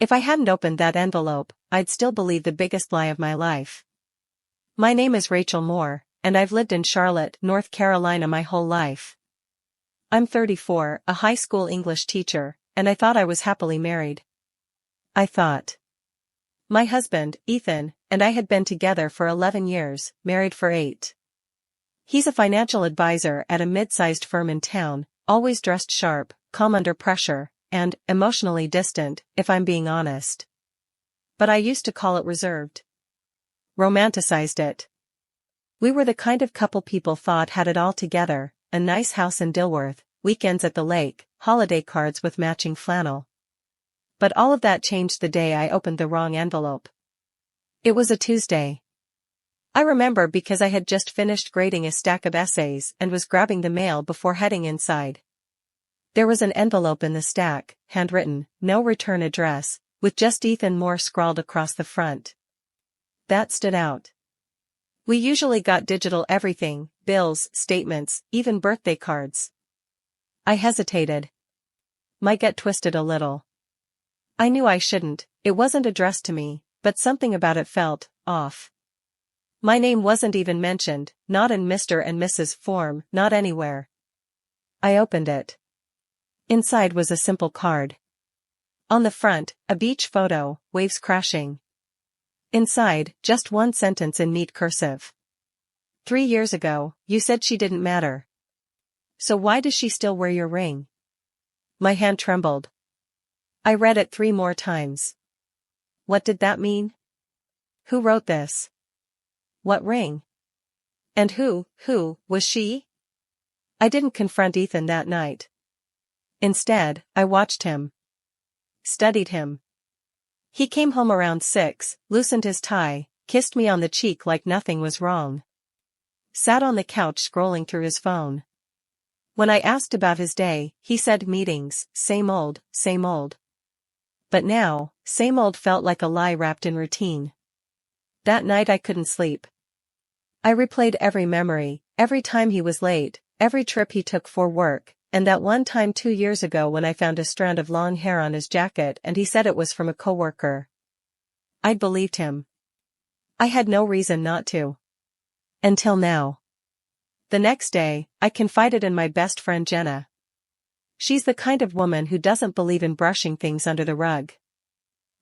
If I hadn't opened that envelope, I'd still believe the biggest lie of my life. My name is Rachel Moore, and I've lived in Charlotte, North Carolina my whole life. I'm 34, a high school English teacher, and I thought I was happily married. I thought. My husband, Ethan, and I had been together for 11 years, married for 8. He's a financial advisor at a mid-sized firm in town, always dressed sharp, calm under pressure, and emotionally distant, if I'm being honest. But I used to call it reserved. Romanticized it. We were the kind of couple people thought had it all together, a nice house in Dilworth, weekends at the lake, holiday cards with matching flannel. But all of that changed the day I opened the wrong envelope. It was a Tuesday. I remember because I had just finished grading a stack of essays and was grabbing the mail before heading inside. There was an envelope in the stack, handwritten, no return address, with just Ethan Moore scrawled across the front. That stood out. We usually got digital everything, bills, statements, even birthday cards. I hesitated. My gut twisted a little. I knew I shouldn't, it wasn't addressed to me, but something about it felt off. My name wasn't even mentioned, not in Mr. and Mrs. form, not anywhere. I opened it. Inside was a simple card. On the front, a beach photo, waves crashing. Inside, just one sentence in neat cursive. 3 years ago, you said she didn't matter. So why does she still wear your ring? My hand trembled. I read it 3 more times. What did that mean? Who wrote this? What ring? And who was she? I didn't confront Ethan that night. Instead, I watched him. Studied him. He came home around 6, loosened his tie, kissed me on the cheek like nothing was wrong. Sat on the couch scrolling through his phone. When I asked about his day, he said meetings, same old, same old. But now, same old felt like a lie wrapped in routine. That night I couldn't sleep. I replayed every memory, every time he was late, every trip he took for work, and that one time 2 years ago when I found a strand of long hair on his jacket and he said it was from a coworker. I'd believed him. I had no reason not to. Until now. The next day, I confided in my best friend Jenna. She's the kind of woman who doesn't believe in brushing things under the rug.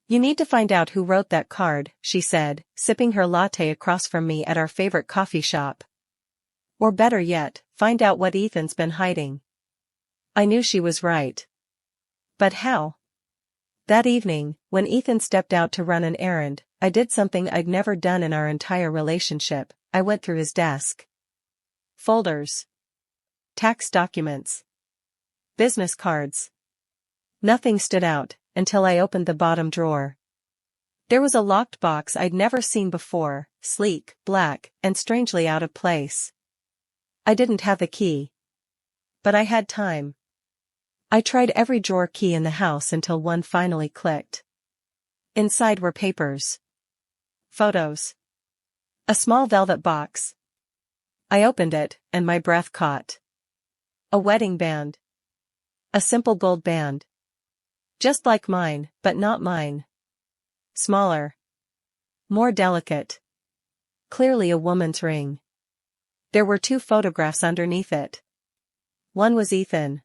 You need to find out who wrote that card, she said, sipping her latte across from me at our favorite coffee shop. Or better yet, find out what Ethan's been hiding. I knew she was right. But how? That evening, when Ethan stepped out to run an errand, I did something I'd never done in our entire relationship. I went through his desk. Folders. Tax documents. Business cards. Nothing stood out, until I opened the bottom drawer. There was a locked box I'd never seen before, sleek, black, and strangely out of place. I didn't have the key. But I had time. I tried every drawer key in the house until one finally clicked. Inside were papers. Photos. A small velvet box. I opened it, and my breath caught. A wedding band. A simple gold band. Just like mine, but not mine. Smaller. More delicate. Clearly a woman's ring. There were 2 photographs underneath it. One was Ethan.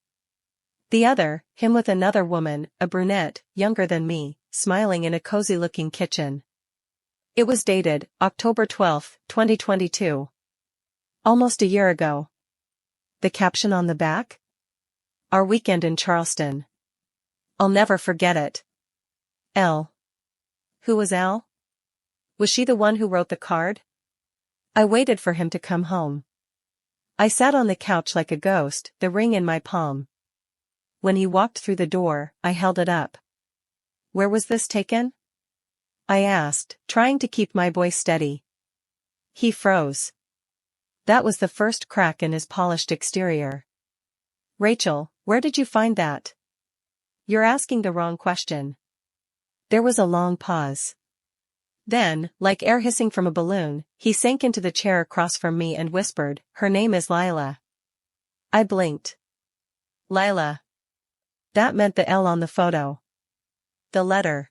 The other, him with another woman, a brunette, younger than me, smiling in a cozy-looking kitchen. It was dated, October 12, 2022. Almost a year ago. The caption on the back? Our weekend in Charleston. I'll never forget it. Elle. Who was Elle? Was she the one who wrote the card? I waited for him to come home. I sat on the couch like a ghost, the ring in my palm. When he walked through the door, I held it up. Where was this taken? I asked, trying to keep my voice steady. He froze. That was the first crack in his polished exterior. Rachel, where did you find that? You're asking the wrong question. There was a long pause. Then, like air hissing from a balloon, he sank into the chair across from me and whispered, "Her name is Lila." I blinked. Lila. That meant the L on the photo. The letter.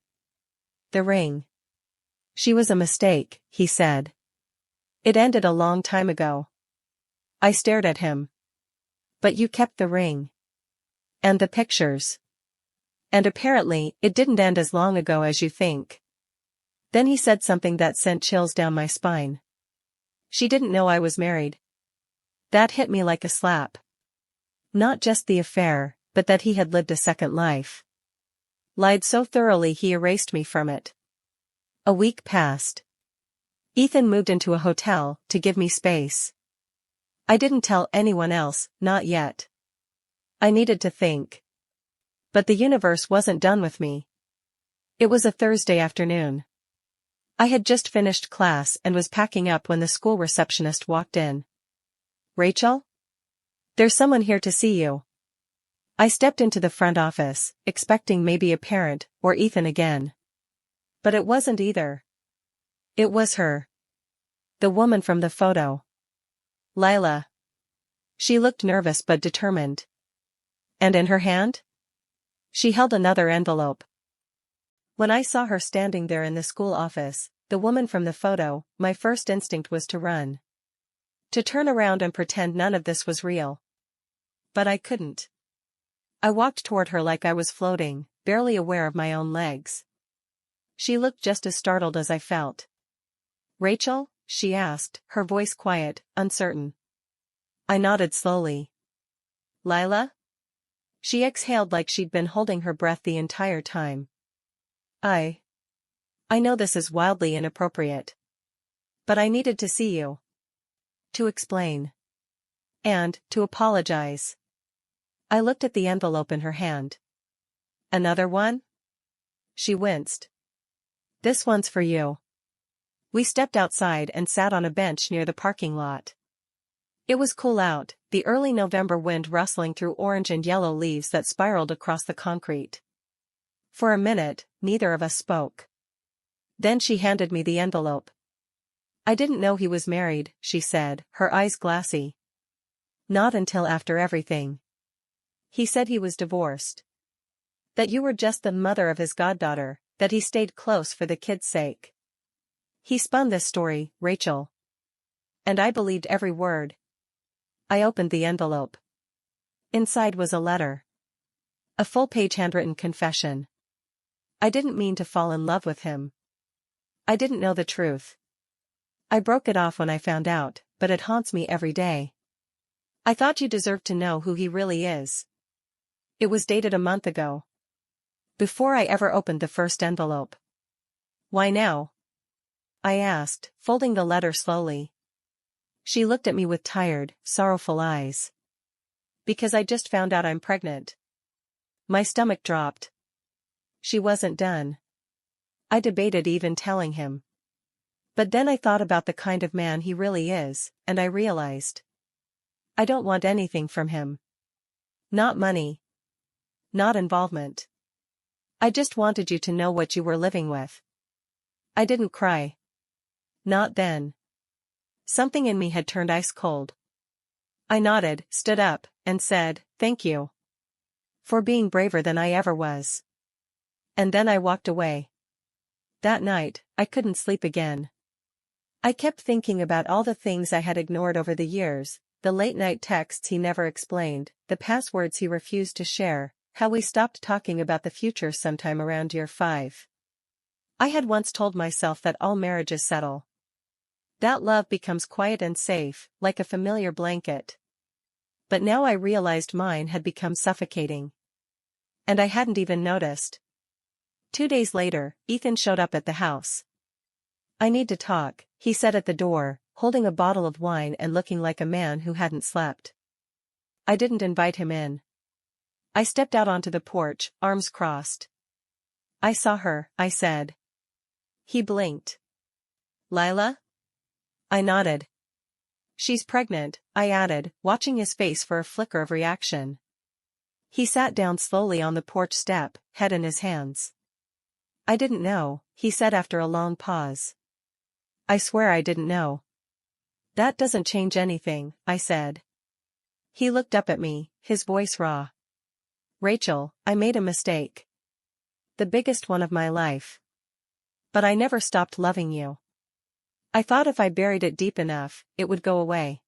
The ring. She was a mistake, he said. It ended a long time ago. I stared at him. But you kept the ring. And the pictures. And apparently, it didn't end as long ago as you think. Then he said something that sent chills down my spine. She didn't know I was married. That hit me like a slap. Not just the affair, but that he had lived a second life. Lied so thoroughly he erased me from it. A week passed. Ethan moved into a hotel to give me space. I didn't tell anyone else, not yet. I needed to think. But the universe wasn't done with me. It was a Thursday afternoon. I had just finished class and was packing up when the school receptionist walked in. Rachel? There's someone here to see you. I stepped into the front office, expecting maybe a parent or Ethan again. But it wasn't either. It was her. The woman from the photo. Lila. She looked nervous but determined. And in her hand? She held another envelope. When I saw her standing there in the school office, the woman from the photo, my first instinct was to run. To turn around and pretend none of this was real. But I couldn't. I walked toward her like I was floating, barely aware of my own legs. She looked just as startled as I felt. Rachel? She asked, her voice quiet, uncertain. I nodded slowly. Lila? She exhaled like she'd been holding her breath the entire time. I know this is wildly inappropriate. But I needed to see you. To explain. And, to apologize. I looked at the envelope in her hand. Another one? She winced. This one's for you. We stepped outside and sat on a bench near the parking lot. It was cool out, the early November wind rustling through orange and yellow leaves that spiraled across the concrete. For a minute, neither of us spoke. Then she handed me the envelope. I didn't know he was married, she said, her eyes glassy. Not until after everything. He said he was divorced. That you were just the mother of his goddaughter, that he stayed close for the kid's sake. He spun this story, Rachel. And I believed every word. I opened the envelope. Inside was a letter. A full-page handwritten confession. I didn't mean to fall in love with him. I didn't know the truth. I broke it off when I found out, but it haunts me every day. I thought you deserved to know who he really is. It was dated a month ago. Before I ever opened the first envelope. Why now? I asked, folding the letter slowly. She looked at me with tired, sorrowful eyes. Because I just found out I'm pregnant. My stomach dropped. She wasn't done. I debated even telling him. But then I thought about the kind of man he really is, and I realized. I don't want anything from him. Not money. Not involvement. I just wanted you to know what you were living with. I didn't cry. Not then. Something in me had turned ice cold. I nodded, stood up, and said, thank you. For being braver than I ever was. And then I walked away. That night, I couldn't sleep again. I kept thinking about all the things I had ignored over the years, the late-night texts he never explained, the passwords he refused to share, how we stopped talking about the future sometime around year 5. I had once told myself that all marriages settle. That love becomes quiet and safe, like a familiar blanket. But now I realized mine had become suffocating. And I hadn't even noticed. 2 days later, Ethan showed up at the house. I need to talk, he said at the door, holding a bottle of wine and looking like a man who hadn't slept. I didn't invite him in. I stepped out onto the porch, arms crossed. I saw her, I said. He blinked. Lila? I nodded. She's pregnant, I added, watching his face for a flicker of reaction. He sat down slowly on the porch step, head in his hands. I didn't know, he said after a long pause. I swear I didn't know. That doesn't change anything, I said. He looked up at me, his voice raw. Rachel, I made a mistake. The biggest one of my life. But I never stopped loving you. I thought if I buried it deep enough, it would go away.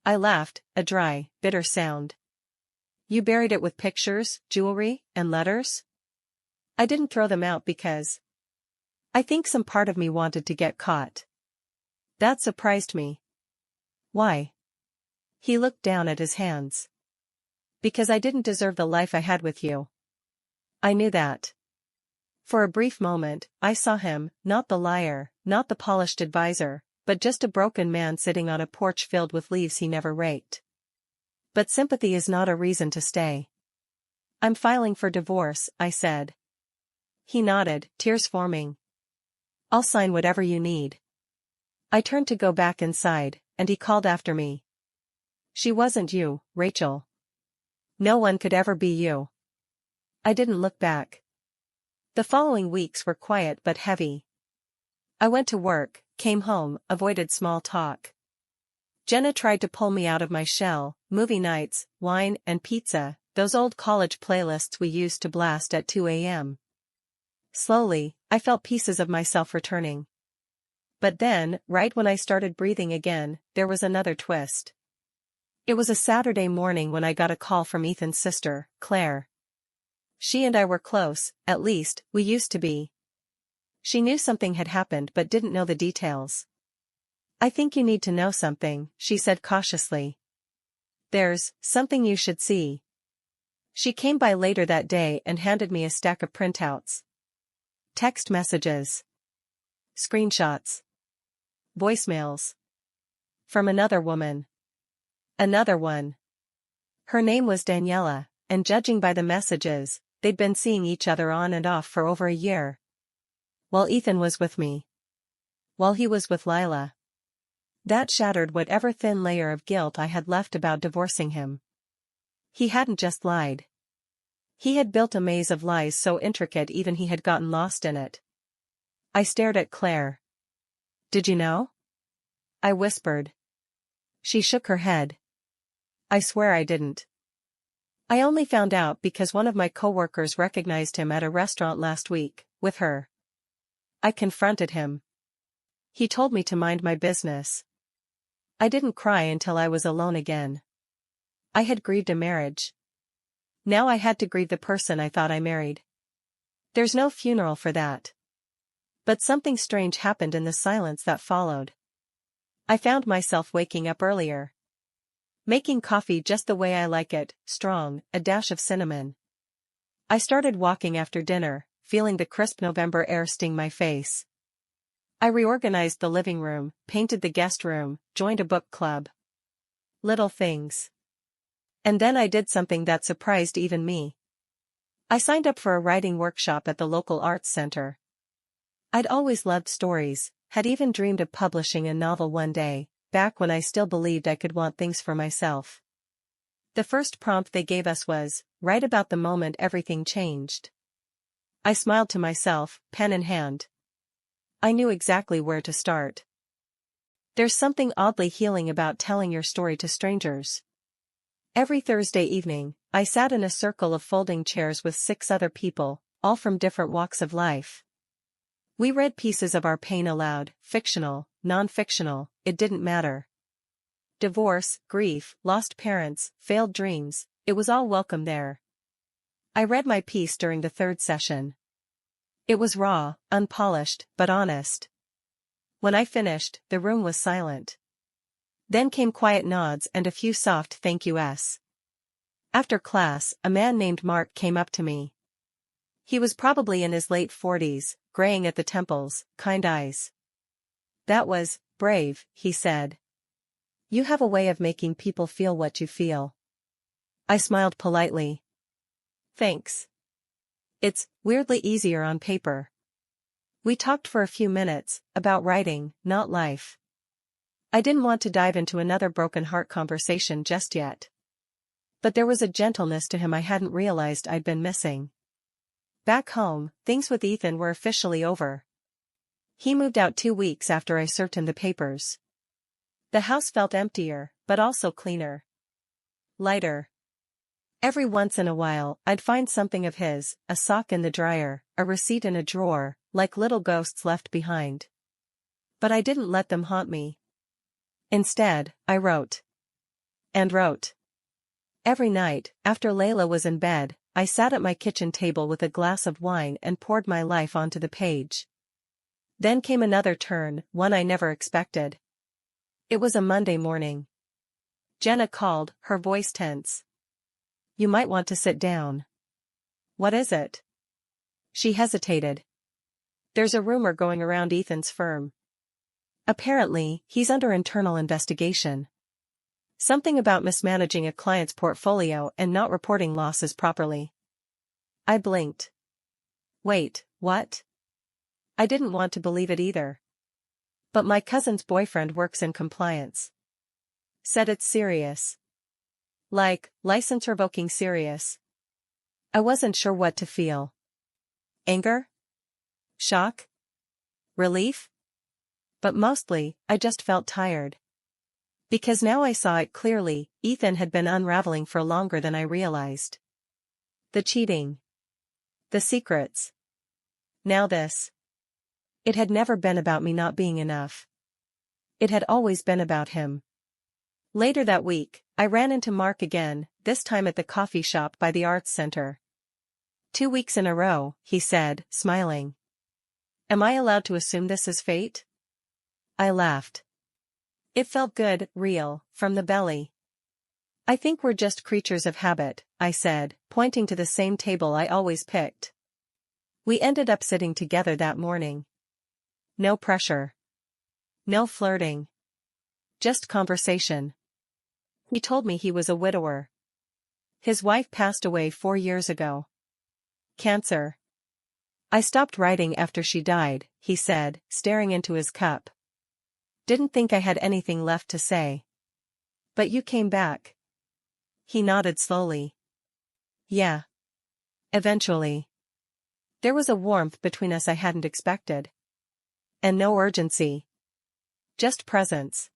I laughed, a dry, bitter sound. You buried it with pictures, jewelry, and letters? I didn't throw them out because I think some part of me wanted to get caught. That surprised me. Why? He looked down at his hands. Because I didn't deserve the life I had with you. I knew that. For a brief moment, I saw him, not the liar, not the polished advisor, but just a broken man sitting on a porch filled with leaves he never raked. But sympathy is not a reason to stay. I'm filing for divorce, I said. He nodded, tears forming. I'll sign whatever you need. I turned to go back inside, and he called after me. She wasn't you, Rachel. No one could ever be you. I didn't look back. The following weeks were quiet but heavy. I went to work, came home, avoided small talk. Jenna tried to pull me out of my shell, movie nights, wine and pizza, those old college playlists we used to blast at 2 a.m. Slowly, I felt pieces of myself returning. But then, right when I started breathing again, there was another twist. It was a Saturday morning when I got a call from Ethan's sister, Claire. She and I were close, at least, we used to be. She knew something had happened but didn't know the details. I think you need to know something, she said cautiously. There's something you should see. She came by later that day and handed me a stack of printouts. Text messages. Screenshots. Voicemails. From another woman. Another one. Her name was Daniela, and judging by the messages, they'd been seeing each other on and off for over a year. While Ethan was with me. While he was with Lila. That shattered whatever thin layer of guilt I had left about divorcing him. He hadn't just lied. He had built a maze of lies so intricate even he had gotten lost in it. I stared at Claire. Did you know? I whispered. She shook her head. I swear I didn't. I only found out because one of my coworkers recognized him at a restaurant last week, with her. I confronted him. He told me to mind my business. I didn't cry until I was alone again. I had grieved a marriage. Now I had to grieve the person I thought I married. There's no funeral for that. But something strange happened in the silence that followed. I found myself waking up earlier. Making coffee just the way I like it, strong, a dash of cinnamon. I started walking after dinner, feeling the crisp November air sting my face. I reorganized the living room, painted the guest room, joined a book club. Little things. And then I did something that surprised even me. I signed up for a writing workshop at the local arts center. I'd always loved stories, had even dreamed of publishing a novel one day, back when I still believed I could want things for myself. The first prompt they gave us was, write about the moment everything changed. I smiled to myself, pen in hand. I knew exactly where to start. There's something oddly healing about telling your story to strangers. Every Thursday evening, I sat in a circle of folding chairs with 6 other people, all from different walks of life. We read pieces of our pain aloud, fictional, non-fictional, it didn't matter. Divorce, grief, lost parents, failed dreams, it was all welcome there. I read my piece during the 3rd session. It was raw, unpolished, but honest. When I finished, the room was silent. Then came quiet nods and a few soft thank yous. After class, a man named Mark came up to me. He was probably in his late 40s, graying at the temples, kind eyes. That was brave, he said. You have a way of making people feel what you feel. I smiled politely. Thanks. It's weirdly easier on paper. We talked for a few minutes, about writing, not life. I didn't want to dive into another broken heart conversation just yet. But there was a gentleness to him I hadn't realized I'd been missing. Back home, things with Ethan were officially over. He moved out 2 weeks after I served him the papers. The house felt emptier, but also cleaner. Lighter. Every once in a while, I'd find something of his, a sock in the dryer, a receipt in a drawer, like little ghosts left behind. But I didn't let them haunt me. Instead, I wrote. And wrote. Every night, after Layla was in bed, I sat at my kitchen table with a glass of wine and poured my life onto the page. Then came another turn, one I never expected. It was a Monday morning. Jenna called, her voice tense. You might want to sit down. What is it? She hesitated. There's a rumor going around Ethan's firm. Apparently, he's under internal investigation. Something about mismanaging a client's portfolio and not reporting losses properly. I blinked. Wait, what? I didn't want to believe it either. But my cousin's boyfriend works in compliance. Said it's serious. Like, license revoking serious. I wasn't sure what to feel. Anger? Shock? Relief? But mostly, I just felt tired. Because now I saw it clearly, Ethan had been unraveling for longer than I realized. The cheating. The secrets. Now this. It had never been about me not being enough. It had always been about him. Later that week, I ran into Mark again, this time at the coffee shop by the arts center. 2 weeks in a row, he said, smiling. Am I allowed to assume this is fate? I laughed. It felt good, real, from the belly. I think we're just creatures of habit, I said, pointing to the same table I always picked. We ended up sitting together that morning. No pressure. No flirting. Just conversation. He told me he was a widower. His wife passed away 4 years ago. Cancer. I stopped writing after she died, he said, staring into his cup. Didn't think I had anything left to say. But you came back. He nodded slowly. Yeah. Eventually. There was a warmth between us I hadn't expected. And no urgency. Just presence.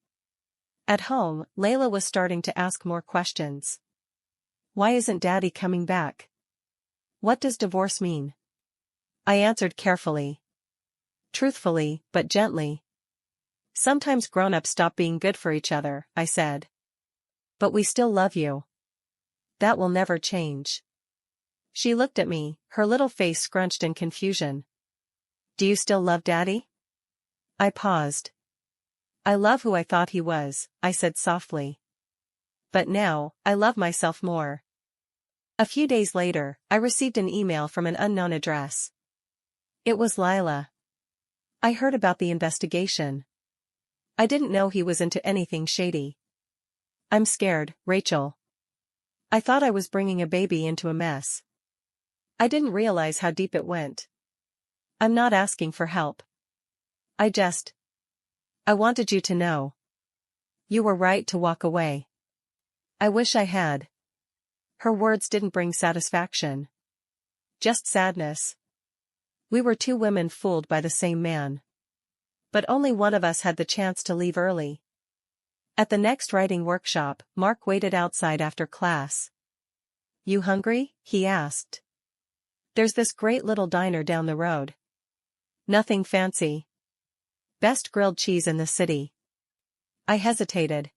At home, Layla was starting to ask more questions. Why isn't Daddy coming back? What does divorce mean? I answered carefully. Truthfully, but gently. Sometimes grown-ups stop being good for each other, I said. But we still love you. That will never change. She looked at me, her little face scrunched in confusion. Do you still love Daddy? I paused. I love who I thought he was, I said softly. But now, I love myself more. A few days later, I received an email from an unknown address. It was Lila. I heard about the investigation. I didn't know he was into anything shady. I'm scared, Rachel. I thought I was bringing a baby into a mess. I didn't realize how deep it went. I'm not asking for help. I wanted you to know. You were right to walk away. I wish I had. Her words didn't bring satisfaction. Just sadness. We were 2 women fooled by the same man. But only one of us had the chance to leave early. At the next writing workshop, Mark waited outside after class. You hungry? He asked. There's this great little diner down the road. Nothing fancy. Best grilled cheese in the city. I hesitated.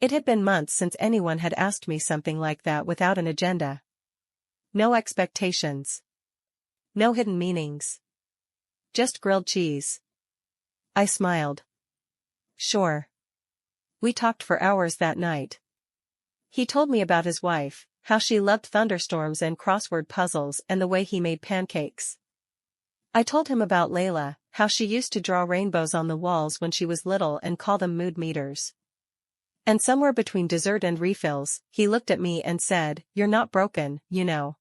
It had been months since anyone had asked me something like that without an agenda. No expectations. No hidden meanings. Just grilled cheese. I smiled. Sure. We talked for hours that night. He told me about his wife, how she loved thunderstorms and crossword puzzles and the way he made pancakes. I told him about Layla, how she used to draw rainbows on the walls when she was little and call them mood meters. And somewhere between dessert and refills, he looked at me and said, You're not broken, you know.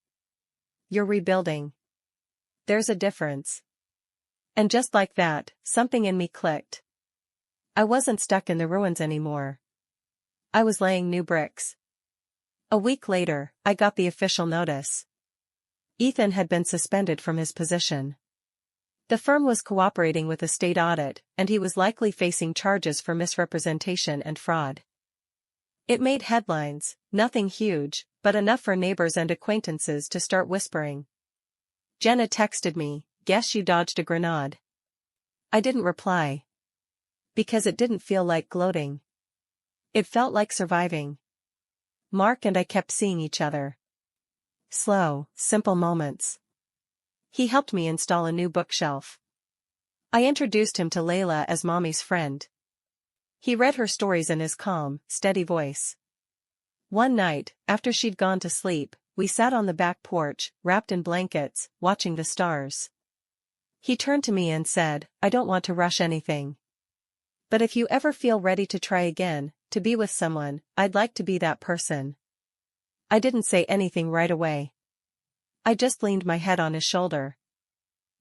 You're rebuilding. There's a difference. And just like that, something in me clicked. I wasn't stuck in the ruins anymore. I was laying new bricks. A week later, I got the official notice. Ethan had been suspended from his position. The firm was cooperating with a state audit, and he was likely facing charges for misrepresentation and fraud. It made headlines, nothing huge, but enough for neighbors and acquaintances to start whispering. Jenna texted me, guess you dodged a grenade. I didn't reply. Because it didn't feel like gloating. It felt like surviving. Mark and I kept seeing each other. Slow, simple moments. He helped me install a new bookshelf. I introduced him to Layla as Mommy's friend. He read her stories in his calm, steady voice. One night, after she'd gone to sleep, we sat on the back porch, wrapped in blankets, watching the stars. He turned to me and said, "I don't want to rush anything. But if you ever feel ready to try again, to be with someone, I'd like to be that person." I didn't say anything right away. I just leaned my head on his shoulder.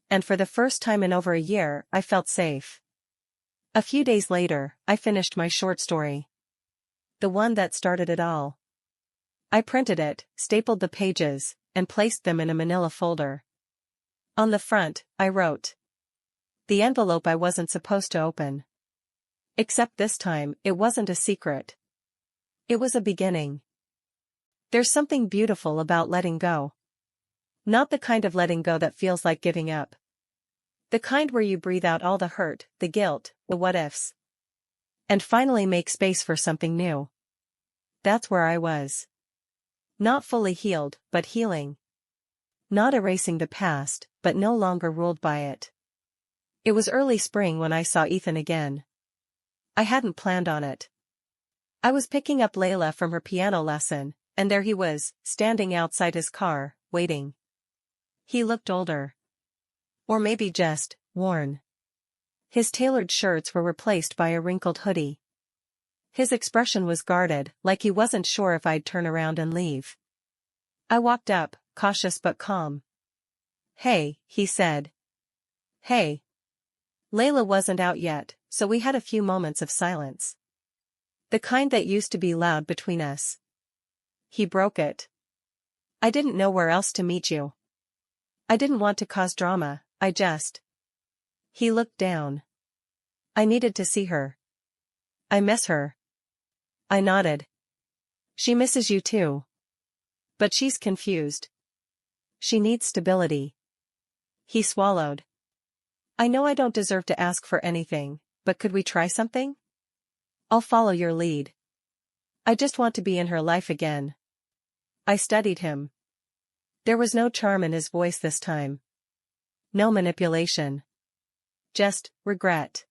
And for the first time in over a year, I felt safe. A few days later, I finished my short story. The one that started it all. I printed it, stapled the pages, and placed them in a manila folder. On the front, I wrote the envelope I wasn't supposed to open. Except this time, it wasn't a secret. It was a beginning. There's something beautiful about letting go. Not the kind of letting go that feels like giving up. The kind where you breathe out all the hurt, the guilt, the what-ifs. And finally make space for something new. That's where I was. Not fully healed, but healing. Not erasing the past, but no longer ruled by it. It was early spring when I saw Ethan again. I hadn't planned on it. I was picking up Layla from her piano lesson, and there he was, standing outside his car, waiting. He looked older. Or maybe just worn. His tailored shirts were replaced by a wrinkled hoodie. His expression was guarded, like he wasn't sure if I'd turn around and leave. I walked up, cautious but calm. "Hey," he said. "Hey." Layla wasn't out yet, so we had a few moments of silence. The kind that used to be loud between us. He broke it. "I didn't know where else to meet you. I didn't want to cause drama, I just..." He looked down. "I needed to see her. I miss her." I nodded. "She misses you too. But she's confused. She needs stability." He swallowed. "I know I don't deserve to ask for anything, but could we try something? I'll follow your lead. I just want to be in her life again." I studied him. There was no charm in his voice this time. No manipulation. Just regret.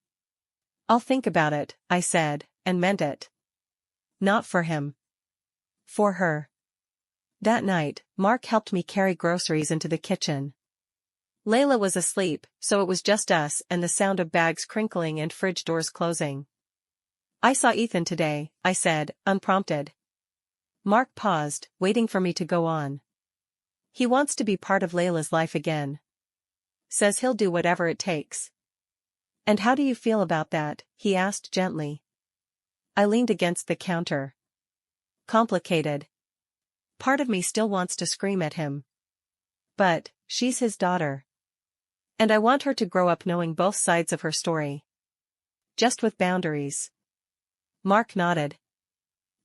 "I'll think about it," I said, and meant it. Not for him. For her. That night, Mark helped me carry groceries into the kitchen. Layla was asleep, so it was just us and the sound of bags crinkling and fridge doors closing. "I saw Ethan today," I said, unprompted. Mark paused, waiting for me to go on. "He wants to be part of Layla's life again. Says he'll do whatever it takes." "And how do you feel about that?" he asked gently. I leaned against the counter. Complicated. Part of me still wants to scream at him. But, she's his daughter. And I want her to grow up knowing both sides of her story. Just with boundaries. Mark nodded.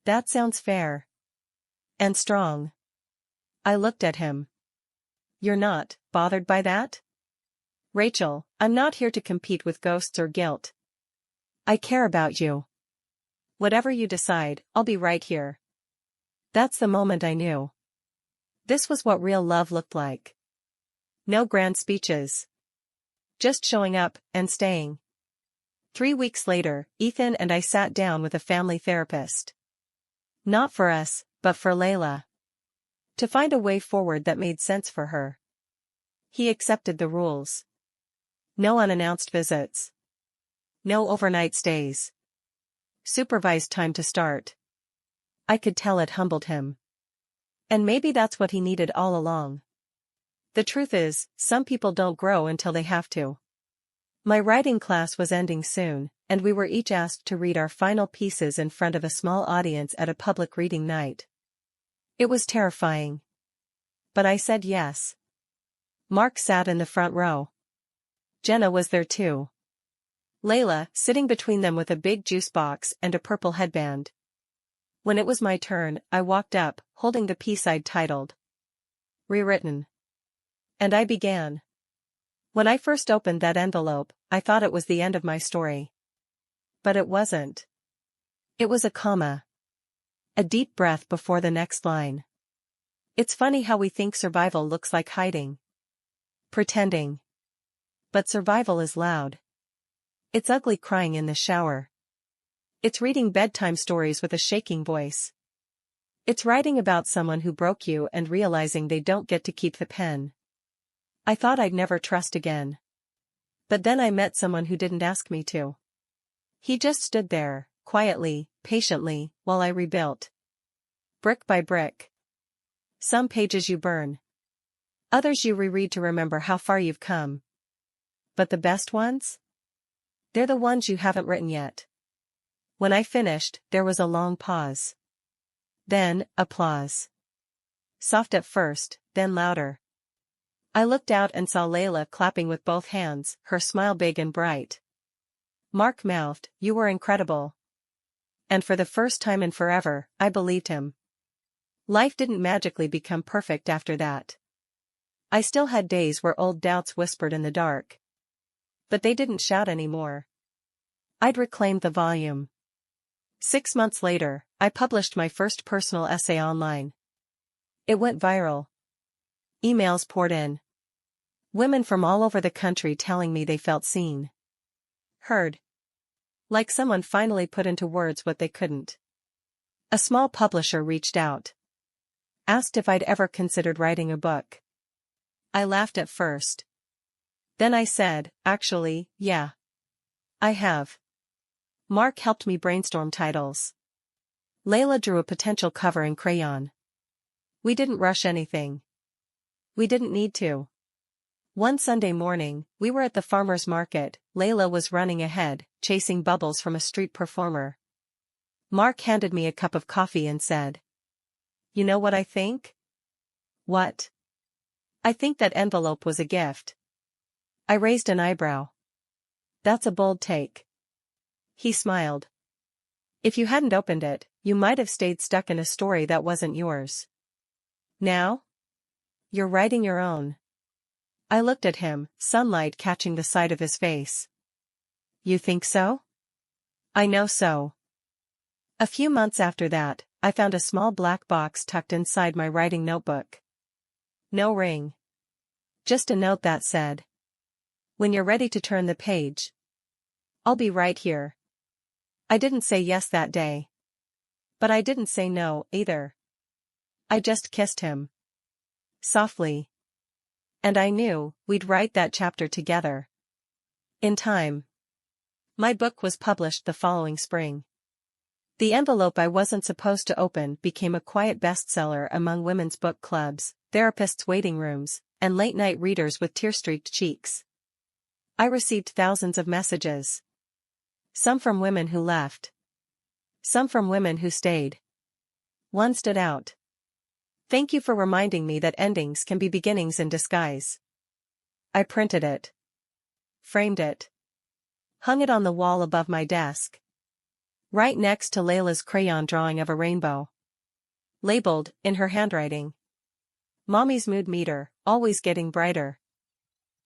"That sounds fair. And strong." I looked at him. "You're not bothered by that?" "Rachel, I'm not here to compete with ghosts or guilt. I care about you. Whatever you decide, I'll be right here." That's the moment I knew. This was what real love looked like. No grand speeches. Just showing up, and staying. 3 weeks later, Ethan and I sat down with a family therapist. Not for us, but for Layla. To find a way forward that made sense for her. He accepted the rules. No unannounced visits. No overnight stays. Supervised time to start. I could tell it humbled him. And maybe that's what he needed all along. The truth is, some people don't grow until they have to. My writing class was ending soon, and we were each asked to read our final pieces in front of a small audience at a public reading night. It was terrifying. But I said yes. Mark sat in the front row. Jenna was there too. Layla, sitting between them with a big juice box and a purple headband. When it was my turn, I walked up, holding the piece I'd titled Rewritten. And I began. When I first opened that envelope, I thought it was the end of my story. But it wasn't. It was a comma. A deep breath before the next line. It's funny how we think survival looks like hiding. Pretending. But survival is loud. It's ugly crying in the shower. It's reading bedtime stories with a shaking voice. It's writing about someone who broke you and realizing they don't get to keep the pen. I thought I'd never trust again. But then I met someone who didn't ask me to. He just stood there, quietly, patiently, while I rebuilt. Brick by brick. Some pages you burn. Others you reread to remember how far you've come. But the best ones? They're the ones you haven't written yet. When I finished, there was a long pause. Then, applause. Soft at first, then louder. I looked out and saw Layla clapping with both hands, her smile big and bright. Mark mouthed, "You were incredible." And for the first time in forever, I believed him. Life didn't magically become perfect after that. I still had days where old doubts whispered in the dark. But they didn't shout anymore. I'd reclaimed the volume. 6 months later, I published my first personal essay online. It went viral. Emails poured in. Women from all over the country telling me they felt seen. Heard. Like someone finally put into words what they couldn't. A small publisher reached out. Asked if I'd ever considered writing a book. I laughed at first. Then I said, "Actually, yeah. I have." Mark helped me brainstorm titles. Layla drew a potential cover in crayon. We didn't rush anything. We didn't need to. One Sunday morning, we were at the farmer's market. Layla was running ahead, chasing bubbles from a street performer. Mark handed me a cup of coffee and said, "You know what I think?" "What?" "I think that envelope was a gift." I raised an eyebrow. "That's a bold take." He smiled. "If you hadn't opened it, you might have stayed stuck in a story that wasn't yours. Now? You're writing your own." I looked at him, sunlight catching the side of his face. "You think so?" "I know so." A few months after that, I found a small black box tucked inside my writing notebook. No ring. Just a note that said, "When you're ready to turn the page, I'll be right here." I didn't say yes that day. But I didn't say no, either. I just kissed him. Softly. And I knew we'd write that chapter together. In time. My book was published the following spring. The envelope I wasn't supposed to open became a quiet bestseller among women's book clubs, therapists' waiting rooms, and late-night readers with tear-streaked cheeks. I received thousands of messages. Some from women who left. Some from women who stayed. One stood out. "Thank you for reminding me that endings can be beginnings in disguise." I printed it. Framed it. Hung it on the wall above my desk. Right next to Layla's crayon drawing of a rainbow. Labeled, in her handwriting, "Mommy's mood meter, always getting brighter."